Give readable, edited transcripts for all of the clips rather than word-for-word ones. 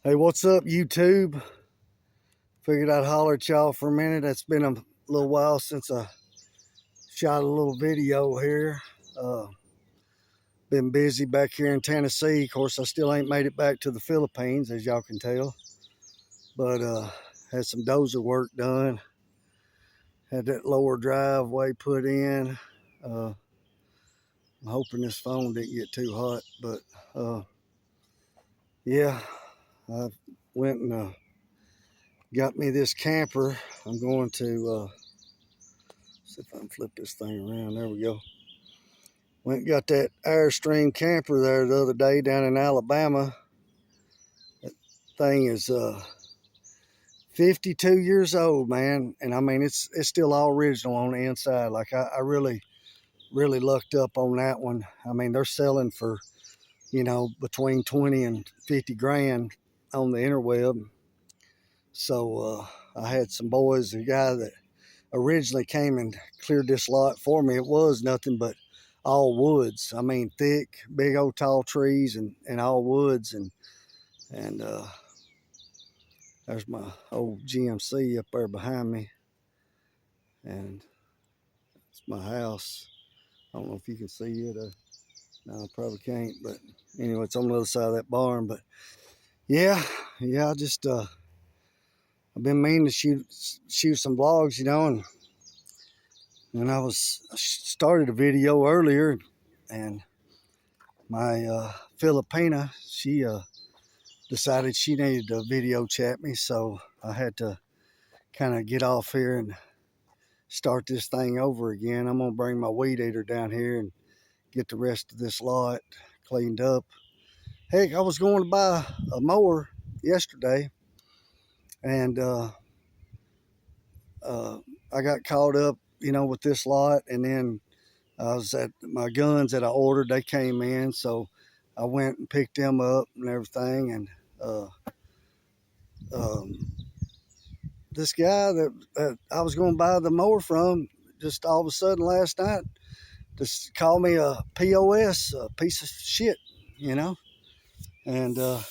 Hey, what's up, YouTube? Figured I'd holler at y'all for a minute. It's been a little while since I shot a little video here. Been busy back here in Tennessee. Of course, I still ain't made it back to the Philippines, as y'all can tell. But had some dozer work done. Had that lower driveway put in. I'm hoping this phone didn't get too hot. But yeah, I went and got me this camper. I'm going to see if I can flip this thing around. There we go. Went and got that Airstream camper there the other day down in Alabama. That thing is 52 years old, man. And I mean, it's still all original on the inside. Like I really lucked up on that one. I mean, they're selling for, between 20 and 50 grand on the interweb. So I had some boys, the guy that originally came and cleared this lot for me, it was nothing but all woods. I mean, thick, big old tall trees and all woods. And there's my old GMC up there behind me. And it's my house. I don't know if you can see it. No, I probably can't. But anyway, it's on the other side of that barn. But yeah, I just, I've been meaning to shoot some vlogs, and I started a video earlier, and my Filipina, she decided she needed to video chat me, so I had to kind of get off here and start this thing over again. I'm gonna bring my weed eater down here and get the rest of this lot cleaned up. Heck, I was going to buy a mower yesterday, and I got caught up, with this lot, and then I was at my guns that I ordered. They came in, so I went and picked them up and everything. And this guy that I was going to buy the mower from, just all of a sudden last night, just called me a POS, a piece of shit, And I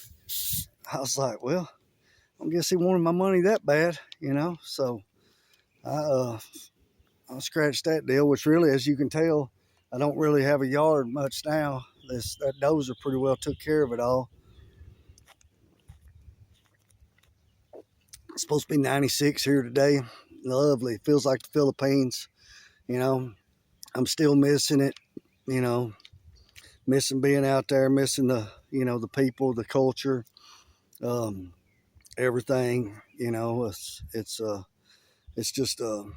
was like, well, I guess he wanted my money that bad, So I scratched that deal, which really, as you can tell, I don't really have a yard much now. That dozer pretty well took care of it all. It's supposed to be 96 here today. Lovely. Feels like the Philippines. I'm still missing it. Missing being out there, missing the people, the culture, everything. It's just to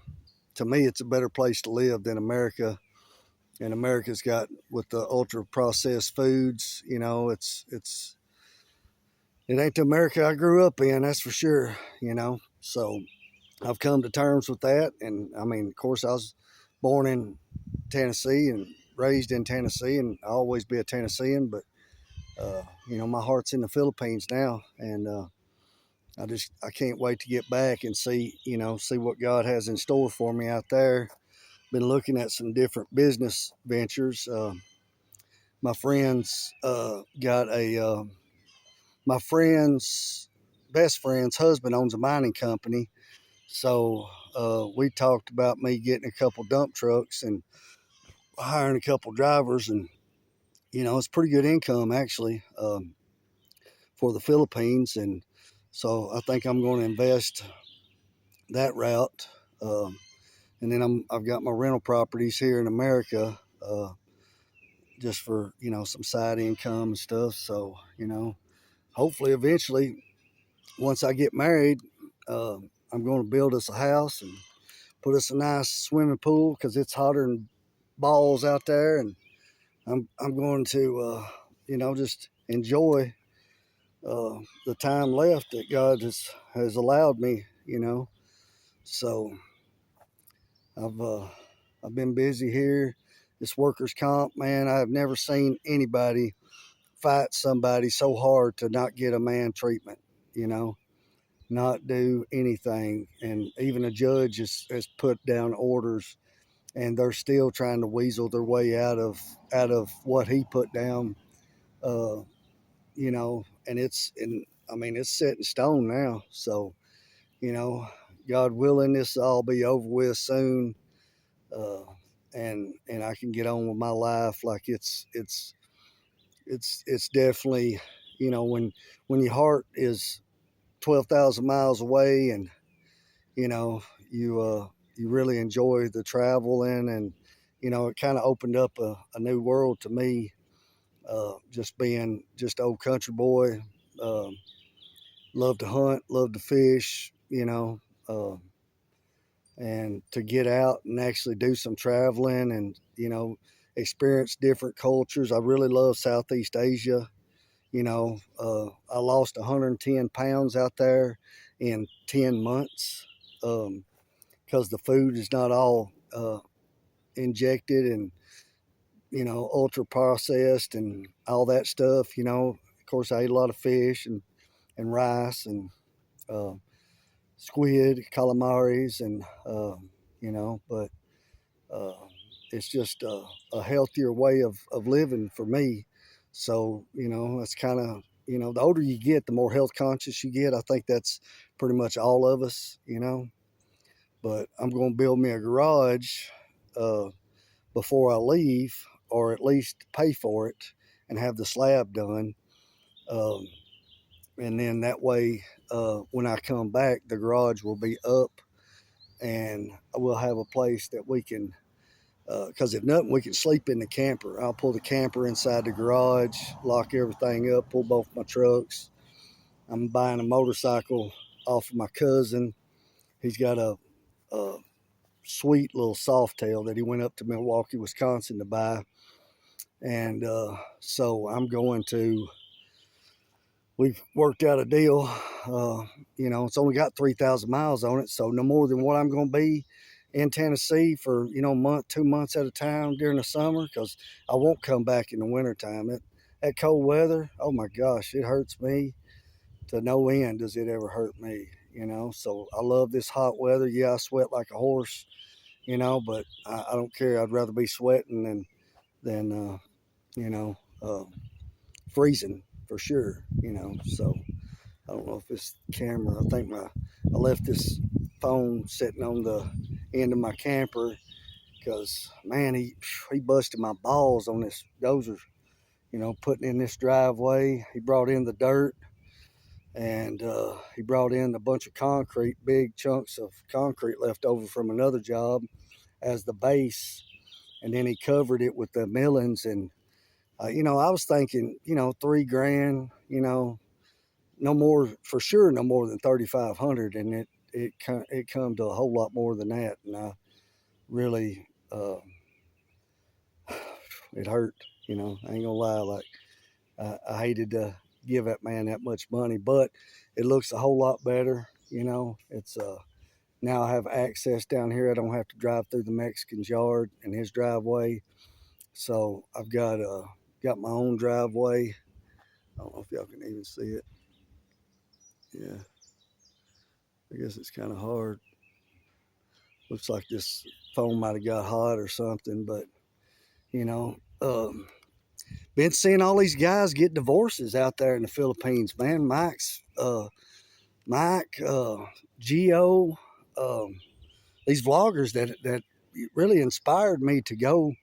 me, it's a better place to live than America. And America's got, with the ultra processed foods, it ain't the America I grew up in, that's for sure, So I've come to terms with that. And I mean, of course, I was born in Tennessee and raised in Tennessee, and I'll always be a Tennessean, but my heart's in the Philippines now. And I can't wait to get back and see what God has in store for me out there. Been looking at some different business ventures. My friend's my friend's best friend's husband owns a mining company. So we talked about me getting a couple dump trucks and hiring a couple drivers, and it's pretty good income actually for the Philippines. And so I think I'm going to invest that route. And then I've got my rental properties here in America, just for, some side income and stuff. So, hopefully eventually, once I get married, I'm going to build us a house and put us a nice swimming pool, because it's hotter than balls out there. And I'm going to, just enjoy the time left that God has allowed me, So I've been busy here. This workers' comp, man, I've never seen anybody fight somebody so hard to not get a man treatment, not do anything. And even a judge has put down orders, and they're still trying to weasel their way out of what he put down, and I mean, it's set in stone now. So, you know, God willing, this will all be over with soon. Uh, and I can get on with my life. Like it's definitely, you know, when your heart is 12,000 miles away, and you know you really enjoy the traveling, and you know it kind of opened up a new world to me. Just being just old country boy, um, love to hunt, love to fish, you know, uh, and to get out and actually do some traveling and you know experience different cultures. I really love Southeast Asia. You know, I lost 110 pounds out there in 10 months because the food is not all injected and, you know, ultra processed and all that stuff. You know, of course, I ate a lot of fish and rice and uh, squid, calamaris, and, you know, but uh, it's just a healthier way of living for me. So, you know, that's kind of, you know, the older you get, the more health conscious you get. I think that's pretty much all of us, you know. But I'm going to build me a garage uh, before I leave, or at least pay for it and have the slab done. Um, and then that way, when I come back, the garage will be up and we'll have a place that we can because if nothing, we can sleep in the camper. I'll pull the camper inside the garage, lock everything up, pull both my trucks. I'm buying a motorcycle off of my cousin. He's got a sweet little Softail that he went up to Milwaukee, Wisconsin to buy. And so I'm going to, we've worked out a deal. Uh, you know, it's only got 3,000 miles on it, so no more than what I'm going to be in Tennessee for, you know, a month, 2 months at a time during the summer, because I won't come back in the wintertime. That cold weather, oh my gosh, it hurts me to no end. Does it ever hurt me? You know, so I love this hot weather. Yeah, I sweat like a horse, you know, but I don't care. I'd rather be sweating than you know, freezing for sure, you know. So I don't know if this camera, I think I left this phone sitting on the end of my camper because, man, he busted my balls on this dozer, you know, putting in this driveway. He brought in the dirt and he brought in a bunch of concrete, big chunks of concrete left over from another job as the base. And then he covered it with the millings. And, you know, I was thinking, you know, 3 grand, you know, no more, for sure, no more than 3,500, and it come to a whole lot more than that, and I really it hurt. You know, I ain't gonna lie. Like I hated to give that man that much money, but it looks a whole lot better. You know, it's now I have access down here. I don't have to drive through the Mexican's yard and his driveway, so I've got my own driveway. I don't know if y'all can even see it. Yeah, I guess it's kind of hard. Looks like this phone might have got hot or something, but you know, been seeing all these guys get divorces out there in the Philippines, man. Mike, Geo, um, these vloggers that really inspired me to go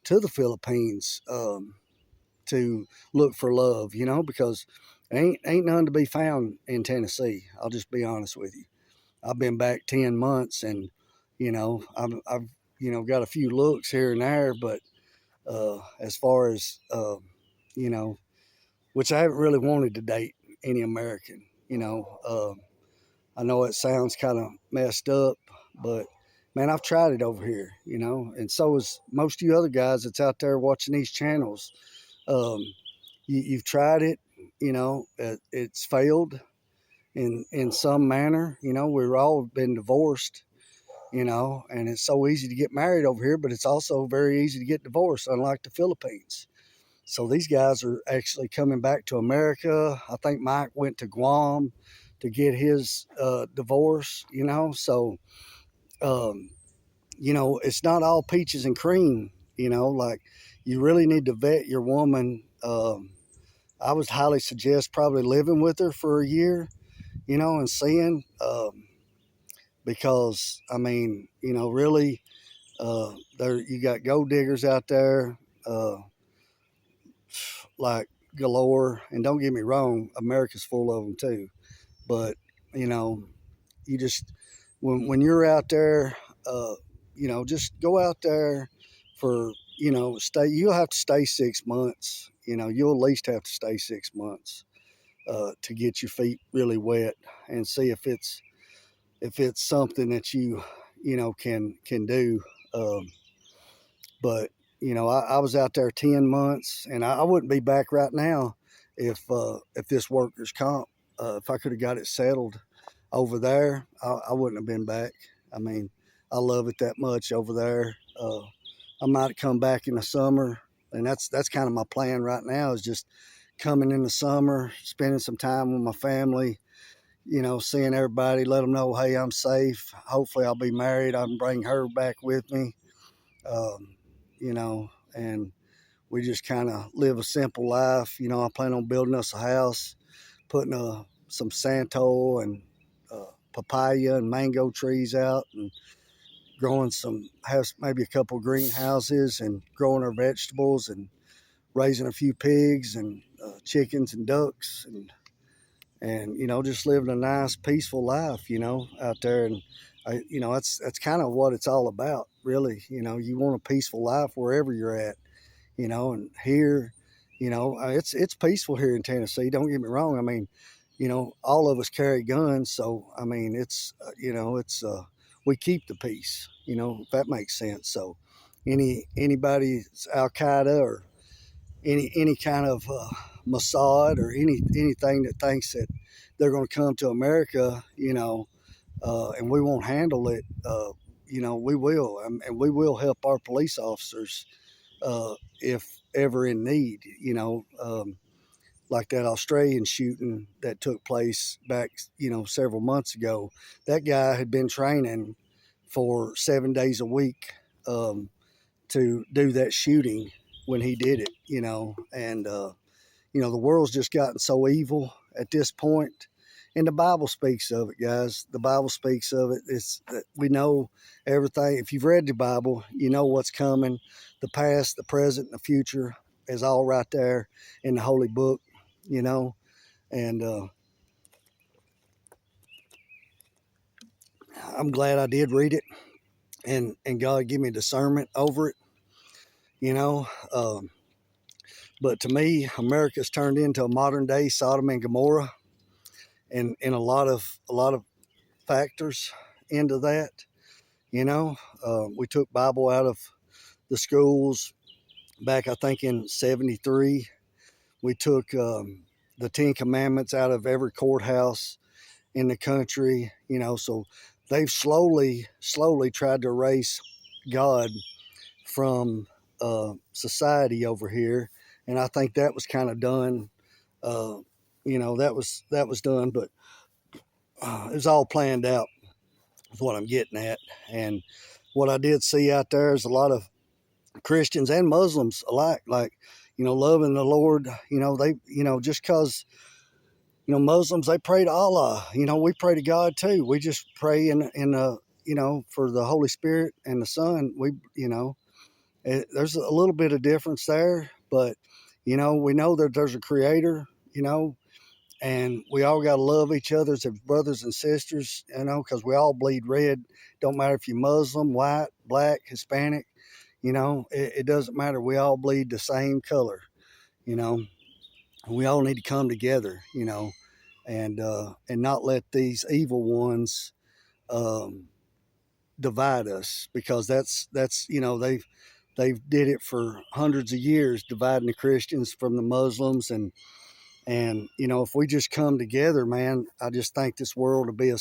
to the Philippines to look for love, you know, because ain't none to be found in Tennessee. I'll just be honest with you. I've been back 10 months and, you know, I've you know, got a few looks here and there, but as far as, you know, which I haven't really wanted to date any American, you know. I know it sounds kind of messed up, but man, I've tried it over here, you know, and so is most of you other guys that's out there watching these channels. Um, you've tried it, you know, it's failed in some manner. You know, we've all been divorced, you know, and it's so easy to get married over here, but it's also very easy to get divorced, unlike the Philippines. So these guys are actually coming back to America. I think Mike went to Guam to get his divorce, you know. So, um, you know, it's not all peaches and cream, you know, like you really need to vet your woman. I would highly suggest probably living with her for a year, and seeing, because I mean, really, there you got gold diggers out there, uh, like galore. And don't get me wrong, America's full of them too. But you know, you just when you're out there, uh, just go out there for stay. You'll have to stay 6 months. You'll at least have to stay 6 months to get your feet really wet and see if it's something that you can do. Um, but I was out there 10 months, and I wouldn't be back right now if this workers' comp, if I could have got it settled over there, I wouldn't have been back. I mean, I love it that much over there. I might come back in the summer, and that's kind of my plan right now, is just coming in the summer, spending some time with my family, seeing everybody, let them know, hey, I'm safe. Hopefully I'll be married. I can bring her back with me, um, and we just kind of live a simple life. I plan on building us a house, putting some Santo and papaya and mango trees out, and growing have maybe a couple greenhouses, and growing our vegetables, and raising a few pigs and chickens and ducks, and just living a nice peaceful life, out there. And that's kind of what it's all about, really. You want a peaceful life wherever you're at, and here, it's peaceful here in Tennessee. Don't get me wrong. I mean, all of us carry guns, so I mean, it's we keep the peace, if that makes sense. So anybody's Al Qaeda or any kind of Mossad or anything that thinks that they're going to come to America, and we won't handle it, we will, and we will help our police officers if ever in need, like that Australian shooting that took place back, several months ago. That guy had been training for 7 days a week, to do that shooting when he did it, and the world's just gotten so evil at this point. And the Bible speaks of it, guys. The Bible speaks of it. It's that we know everything. If you've read the Bible, you know what's coming. The past, the present, and the future is all right there in the Holy Book, And I'm glad I did read it, and God gave me discernment over it, you know. But to me, America's turned into a modern day Sodom and Gomorrah, and a lot of factors into that. We took Bible out of the schools back, I think, in '73. We took the Ten Commandments out of every courthouse in the country. So they've slowly tried to erase God from society over here, and I think that was kind of done. Uh, that was done, but it was all planned out, is what I'm getting at. And what I did see out there is a lot of Christians and Muslims alike, like, loving the Lord. Just because, Muslims, they pray to Allah. We pray to God too. We just pray for the Holy Spirit and the Son. There's a little bit of difference there, but, we know that there's a creator, and we all got to love each other as brothers and sisters, because we all bleed red. Don't matter if you're Muslim, white, black, Hispanic, it doesn't matter. We all bleed the same color, you know. We all need to come together, and not let these evil ones um, divide us, because that's they've did it for hundreds of years, dividing the Christians from the Muslims. And if we just come together, man, I just think this world will be a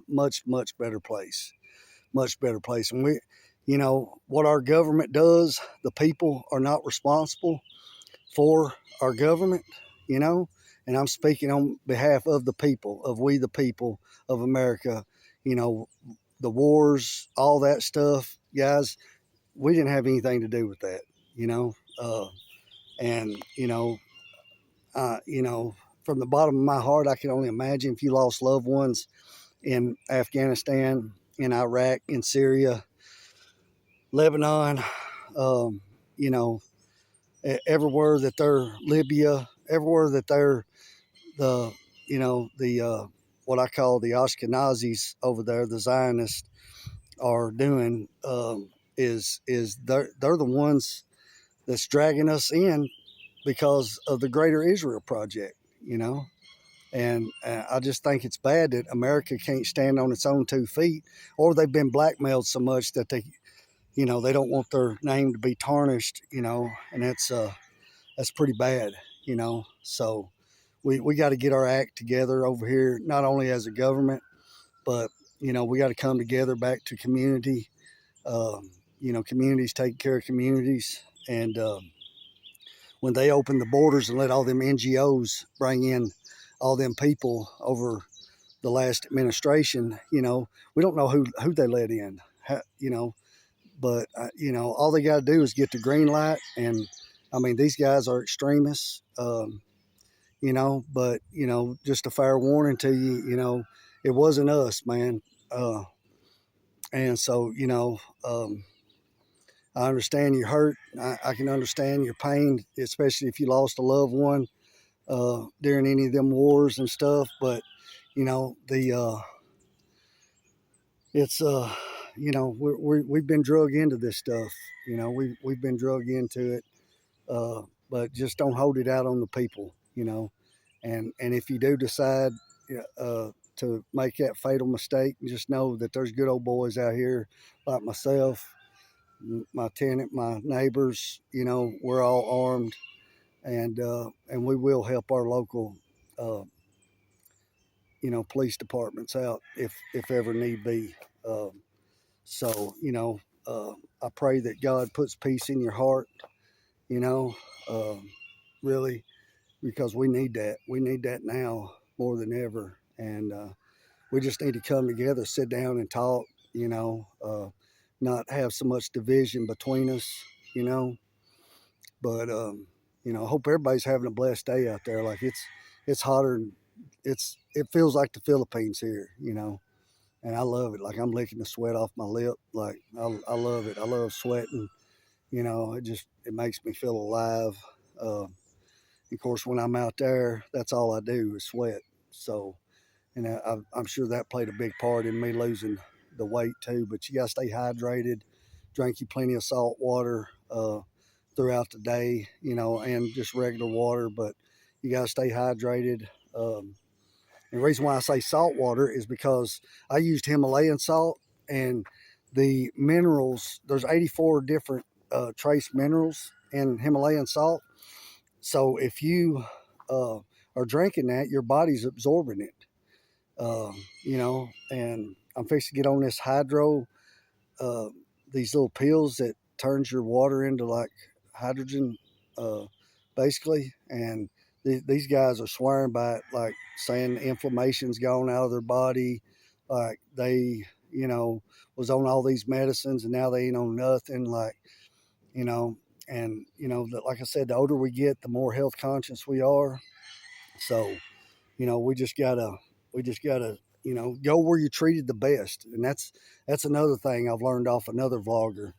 much better place, much better place. And what our government does, the people are not responsible for our government, you know. And I'm speaking on behalf of the people, of we the people of America. The wars, all that stuff, guys, we didn't have anything to do with that, you know. And you know, from the bottom of my heart, I can only imagine if you lost loved ones in Afghanistan, in Iraq, in Syria, Lebanon, um, you know, everywhere that they're Libya, everywhere that they're the, you know, the what I call the Ashkenazis over there, the Zionists are doing is they're the ones that's dragging us in because of the Greater Israel Project, you know. And I just think it's bad that America can't stand on its own 2 feet, or they've been blackmailed so much that they, you know, they don't want their name to be tarnished, you know, and that's pretty bad, you know. So we got to get our act together over here, not only as a government, but you know, we got to come together back to community. You know, communities taking care of communities, and when they open the borders and let all them NGOs bring in all them people over the last administration, you know, we don't know who they let in, you know, but you know, all they got to do is get the green light, and I mean, these guys are extremists, you know, but you know, just a fair warning to you, you know, it wasn't us, man, and so you know, I understand your hurt. I can understand your pain, especially if you lost a loved one during any of them wars and stuff. But you know, it's you know, we've been drug into this stuff. You know, we've been drug into it. But just don't hold it out on the people. You know, and if you do decide to make that fatal mistake, just know that there's good old boys out here like myself, my tenant, my neighbors. You know, we're all armed, and we will help our local uh, you know, police departments out if ever need be. So you know, I pray that God puts peace in your heart. You know, um, really, because we need that. We need that now more than ever, and we just need to come together, sit down, and talk. You know, not have so much division between us. You know, but you know, I hope everybody's having a blessed day out there. Like it's hotter. It feels like the Philippines here. You know, and I love it. Like I'm licking the sweat off my lip. Like I love it. I love sweating. You know, it makes me feel alive. Of course, when I'm out there, that's all I do is sweat. So, and I'm sure that played a big part in me losing the weight too. But you gotta stay hydrated. Drink you plenty of salt water throughout the day. You know, and just regular water. But you gotta stay hydrated. And the reason why I say salt water is because I used Himalayan salt, and the minerals, there's 84 different trace minerals in Himalayan salt. So if you are drinking that, your body's absorbing it. You know, and I'm fixing to get on this hydro, uh, these little pills that turns your water into like hydrogen, uh, basically. And these guys are swearing by it, like saying inflammation's gone out of their body, like they, you know, was on all these medicines and now they ain't on nothing, like, you know. And you know, like I said, the older we get, the more health conscious we are. So you know, we just gotta, you know, go where you're treated the best, and that's another thing I've learned off another vlogger.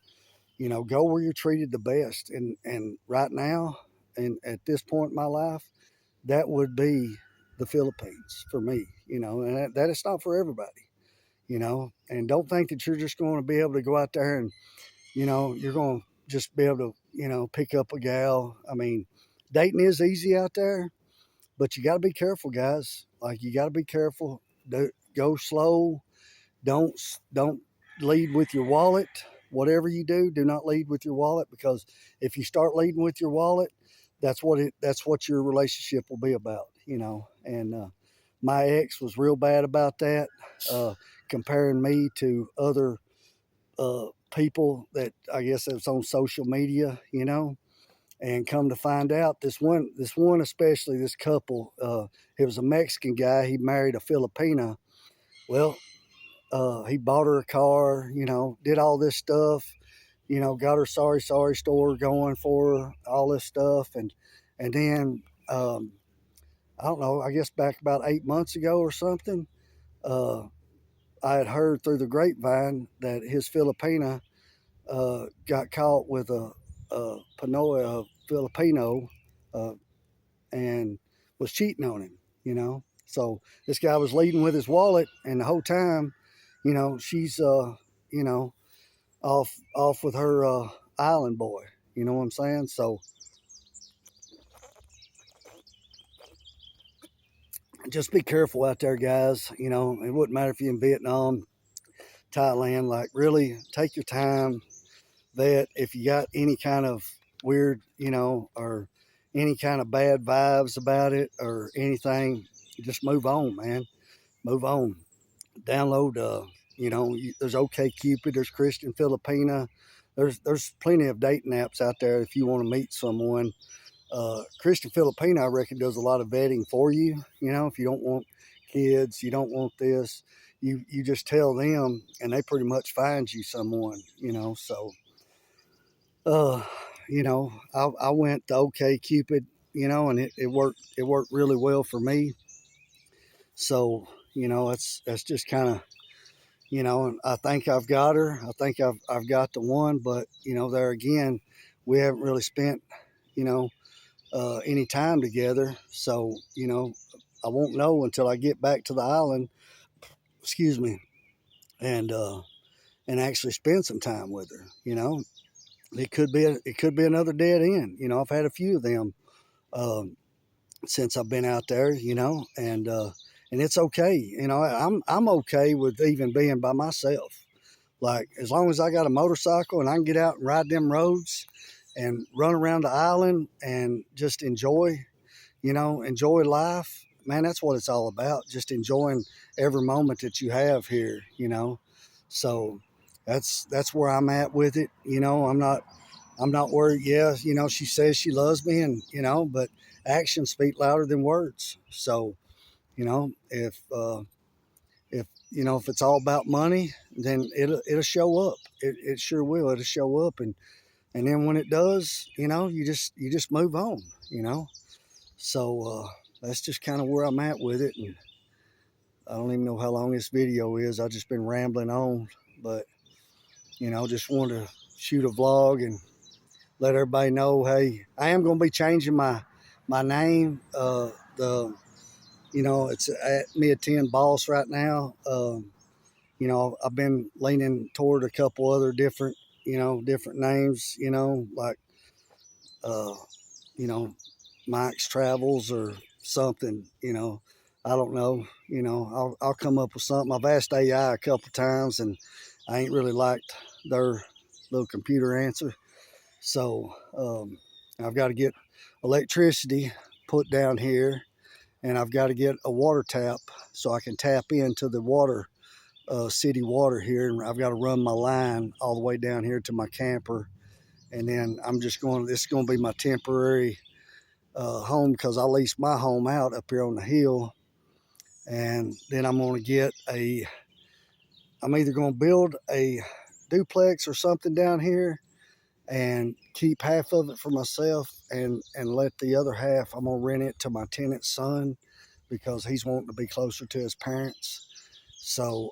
You know, go where you're treated the best, and right now, and at this point in my life, that would be the Philippines for me. You know, and that is not for everybody. You know, and don't think that you're just going to be able to go out there and, you know, you're going to just be able to, you know, pick up a gal. I mean, dating is easy out there, but you got to be careful, guys. Like you got to be careful. Go slow. Don't lead with your wallet. Whatever you do, do not lead with your wallet, because if you start leading with your wallet, that's what your relationship will be about. You know, and my ex was real bad about that, uh, comparing me to other people that I guess it was on social media. You know, and come to find out, this one especially, this couple, it was a Mexican guy. He married a Filipina. Well, he bought her a car, you know, did all this stuff, you know, got her sorry store going for her, all this stuff, and then I don't know, I guess back about 8 months ago or something, uh, I had heard through the grapevine that his Filipina got caught with a Panoa Filipino uh, and was cheating on him, you know. So this guy was leading with his wallet, and the whole time, you know, she's, you know, off with her island boy. You know what I'm saying? So just be careful out there, guys. You know, it wouldn't matter if you're in Vietnam, Thailand. Like, really take your time. That if you got any kind of weird, you know, or any kind of bad vibes about it or anything, just move on, man. Move on. Download, you know, there's OK Cupid, there's Christian Filipina. There's plenty of dating apps out there if you want to meet someone. Christian Filipina, I reckon, does a lot of vetting for you. You know, if you don't want kids, you don't want this, you just tell them, and they pretty much find you someone. You know, so uh, you know, I went to OK Cupid, you know, and it worked. It worked really well for me. So you know, that's just kind of, you know, and I think I've got her. I think I've got the one, but you know, there again, we haven't really spent, you know, any time together. So you know, I won't know until I get back to the island. Excuse me, and and actually spend some time with her. You know, it could be another dead end. You know, I've had a few of them um, since I've been out there. You know, and it's okay. You know, I'm okay with even being by myself. Like, as long as I got a motorcycle and I can get out and ride them roads and run around the island and just enjoy, you know, enjoy life, man, that's what it's all about. Just enjoying every moment that you have here, you know. So that's where I'm at with it. You know, I'm not worried. Yeah, you know, she says she loves me, and you know, but actions speak louder than words. So, you know, if you know, if it's all about money, then it'll show up. It sure will. It'll show up, and then when it does, you know, you just move on. You know, so that's just kind of where I'm at with it. And I don't even know how long this video is. I've just been rambling on, but you know, just wanted to shoot a vlog and let everybody know, hey, I am going to be changing my name. The You know, it's at Mid-10 Boss right now. You know, I've been leaning toward a couple other different, you know, different names, you know, like, uh, you know, Mike's Travels or something, you know, I don't know, you know, I'll come up with something. I've asked AI a couple times and I ain't really liked their little computer answer. So, I've got to get electricity put down here and I've got to get a water tap so I can tap into the water, city water here, and I've got to run my line all the way down here to my camper, and then I'm just going. This is going to be my temporary home because I lease my home out up here on the hill, and then I'm going to get a. I'm either going to build a duplex or something down here, and keep half of it for myself, and let the other half. I'm gonna rent it to my tenant's son because he's wanting to be closer to his parents. So,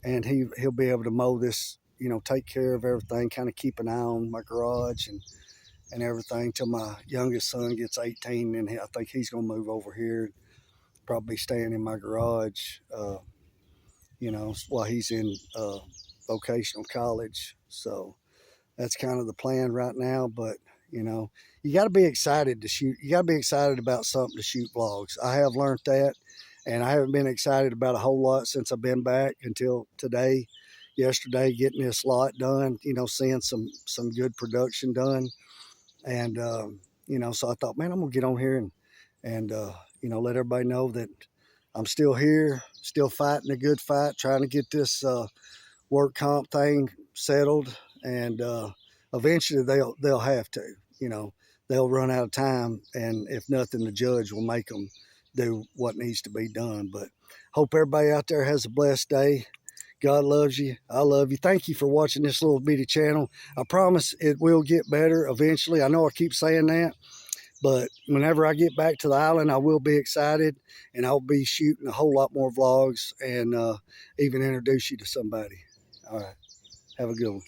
and he'll be able to mow this, you know, take care of everything, kind of keep an eye on my garage and everything till my youngest son gets 18. And I think he's going to move over here, probably staying in my garage, you know, while he's in vocational college. So that's kind of the plan right now. But, you know, you got to be excited to shoot. You got to be excited about something to shoot vlogs. I have learned that. And I haven't been excited about a whole lot since I've been back until today, yesterday, getting this lot done, you know, seeing some good production done. And, you know, so I thought, man, I'm going to get on here and you know, let everybody know that I'm still here, still fighting a good fight, trying to get this work comp thing settled. And eventually they'll have to, you know, they'll run out of time. And if nothing, the judge will make them do what needs to be done. But hope everybody out there has a blessed day. God loves you. I love you. Thank you for watching this little bitty channel. I promise it will get better eventually. I know I keep saying that, But whenever I get back to the island, I will be excited, and I'll be shooting a whole lot more vlogs and even introduce you to somebody. All right. Have a good one.